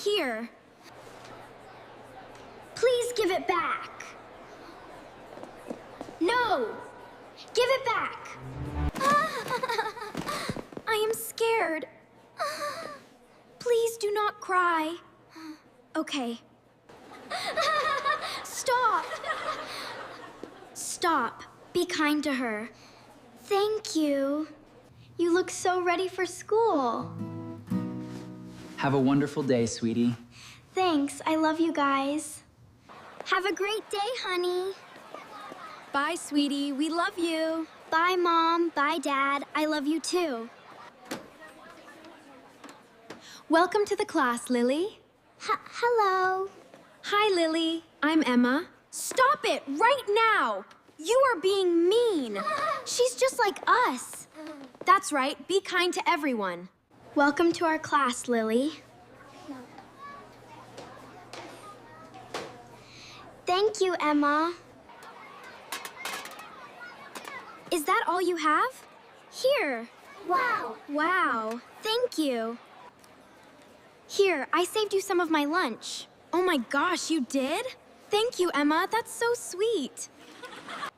here. Please give it back. No! Give it back! I am scared. Please do not cry. Okay. Stop! Stop. Be kind to her. Thank you. You look so ready for school. Have a wonderful day, sweetie. Thanks. I love you guys. Have a great day, honey. Bye, sweetie. We love you. Bye, Mom. Bye, Dad. I love you too. Welcome to the class, Lily. Hello. Hi, Lily. I'm Emma. Stop it right now! You are being mean. She's just like us. That's right. Be kind to everyone. Welcome to our class, Lily. Thank you, Emma. Is that all you have? Here. Wow. Wow. Thank you. Here, I saved you some of my lunch. Oh my gosh, you did? Thank you, Emma. That's so sweet.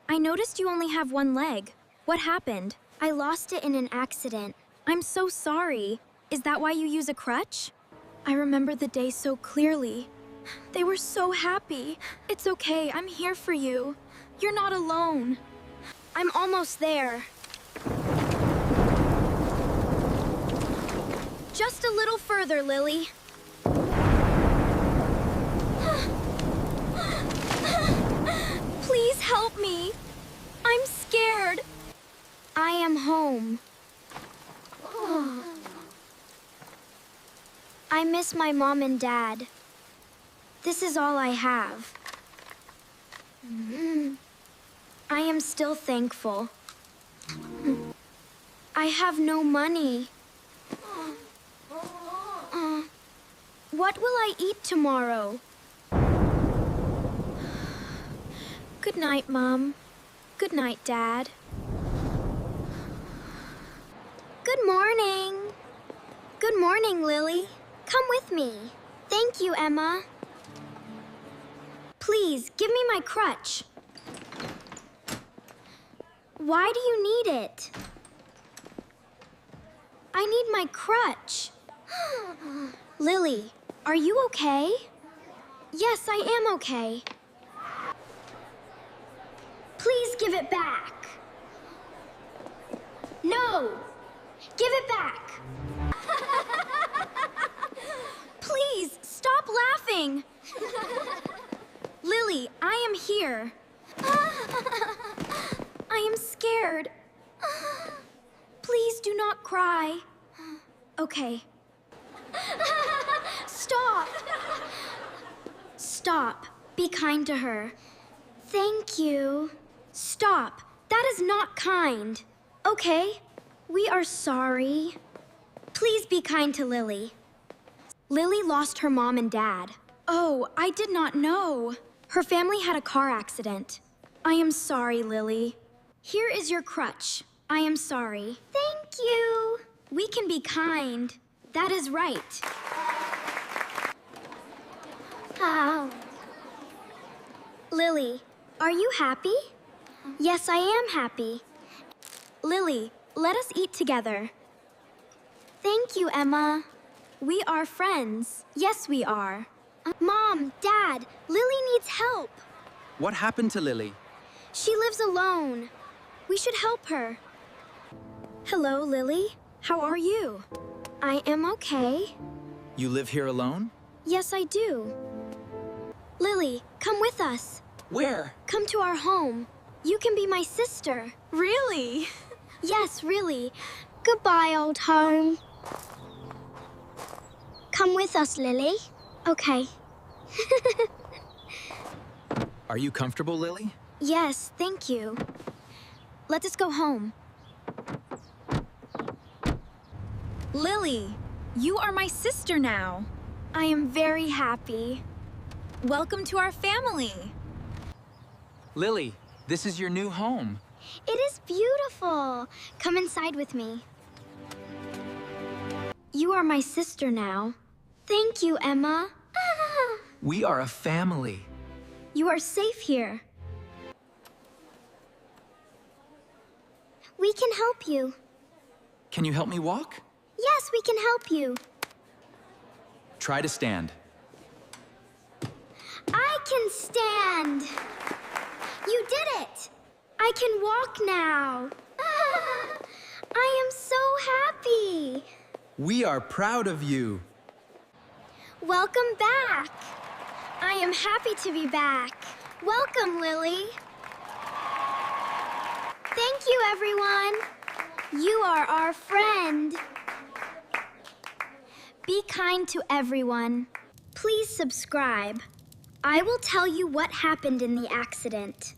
I noticed you only have one leg. What happened? I lost it in an accident. I'm so sorry. Is that why you use a crutch? I remember the day so clearly. They were so happy. It's okay. I'm here for you. You're not alone. I'm almost there. Just a little further, Lily. Please help me. I'm scared. I am home. I miss my mom and dad. This is all I have. I am still thankful. I have no money. What will I eat tomorrow? Good night, Mom. Good night, Dad. Good morning. Good morning, Lily. Come with me. Thank you, Emma. Please, give me my crutch. Why do you need it? I need my crutch. Lily, are you okay? Yes, I am okay. Please give it back. No! Give it back! Please, stop laughing! Lily, I am here. I am scared. Please do not cry. Okay. Stop! Stop. Be kind to her. Thank you. Stop. That is not kind. Okay. We are sorry. Please be kind to Lily. Lily lost her mom and dad. Oh, I did not know. Her family had a car accident. I am sorry, Lily. Here is your crutch. I am sorry. Thank you. We can be kind. That is right. Oh. Lily, are you happy? Yes, I am happy. Lily, let us eat together. Thank you, Emma. We are friends. Yes, we are. Mom, Dad, Lily needs help. What happened to Lily? She lives alone. We should help her. Hello, Lily. How are you? I am okay. You live here alone? Yes, I do. Lily, come with us. Where? Come to our home. You can be my sister. Really? Yes, really. Goodbye, old home. Come with us, Lily. Okay. Are you comfortable, Lily? Yes, thank you. Let us go home. Lily, you are my sister now. I am very happy. Welcome to our family. Lily, this is your new home. It is beautiful. Come inside with me. You are my sister now. Thank you, Emma. We are a family. You are safe here. We can help you. Can you help me walk? Yes, we can help you. Try to stand. I can stand. You did it. I can walk now. I am so happy. We are proud of you. Welcome back. I am happy to be back. Welcome, Lily. Thank you, everyone. You are our friend. Be kind to everyone. Please subscribe. I will tell you what happened in the accident.